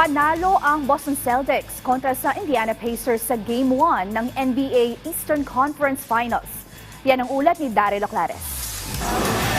Panalo ang Boston Celtics kontra sa Indiana Pacers sa Game 1 ng NBA Eastern Conference Finals. Yan ang ulat ni Daryl Oclares.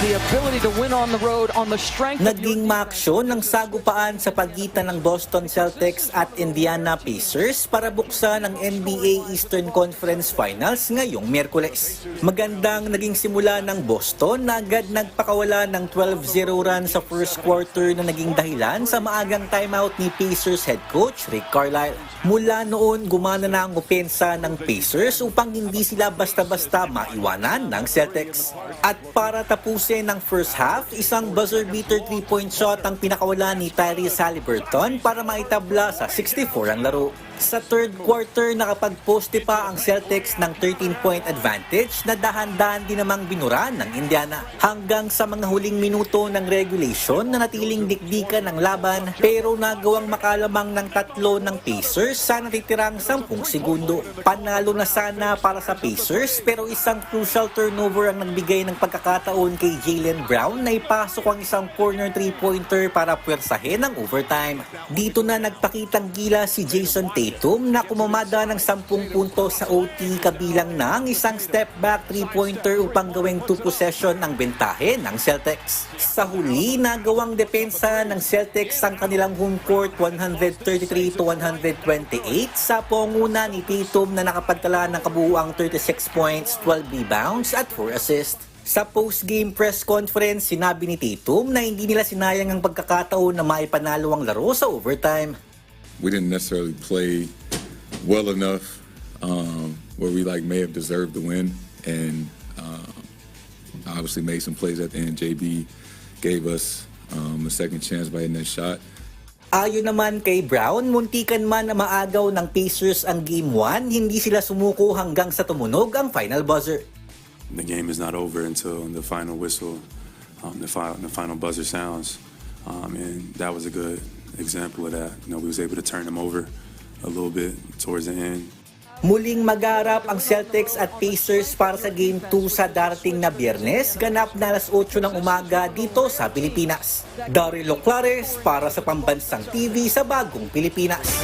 The ability to win on the road on the strength of Naging maaksyon ng sagupaan sa pagitan ng Boston Celtics at Indiana Pacers para buksan ang NBA Eastern Conference Finals ngayong Miyerkules. Magandang naging simula ng Boston na agad nagpakawala ng 12-0 run sa first quarter na naging dahilan sa maagang timeout ni Pacers head coach Rick Carlisle. Mula noon, gumana na ang opensa ng Pacers upang hindi sila basta-basta maiwanan ng Celtics. At para tapusin ang first half, isang buzzer beater 3-point shot ang pinakawala ni Tyrese Haliburton para maitabla sa 64 ang laro. Sa third quarter, nakapag-poste pa ang Celtics ng 13-point advantage na dahan-dahan din namang binura ng Indiana. Hanggang sa mga huling minuto ng regulation na natiling dikdikan ng laban pero nagawang makalamang ng tatlo ng Pacers sa natitirang 10 segundo. Panalo na sana para sa Pacers pero isang crucial turnover ang nagbigay ng pagkakataon kay Jaylen Brown na ipasok ang isang corner 3-pointer para puwersahin ang overtime. Dito na nagpakitang gila si Jason Tatum na kumamada ng 10 puntos sa OT kabilang ng isang step back 3-pointer upang gawing 2 possession ang bentahe ng Celtics. Sa huli, nagawang depensa ng Celtics ang kanilang home court 133-128 sa panguna ni Tatum na nakapagtala ng kabuuang 36 points, 12 rebounds at 4 assists. Sa post-game press conference, sinabi ni Tatum na hindi nila sinayang ang pagkakataon na maipanalo ang laro sa overtime. We didn't necessarily play well enough where we may have deserved the win, and obviously made some plays at the end. JB gave us a second chance by hitting that shot. Ayon naman kay Brown, muntikan man na maagaw ng Pacers ang Game 1, hindi sila sumuko hanggang sa tumunog ang final buzzer. The game is not over until the final whistle, the final buzzer sounds, and that was a good example of that. We was able to turn them over a little bit towards the end. Muling magharap ang Celtics at Pacers para sa Game 2 sa darating na Biyernes, ganap na alas 8 ng umaga dito sa Pilipinas. Daryl Oclares para sa Pambansang TV sa Bagong Pilipinas.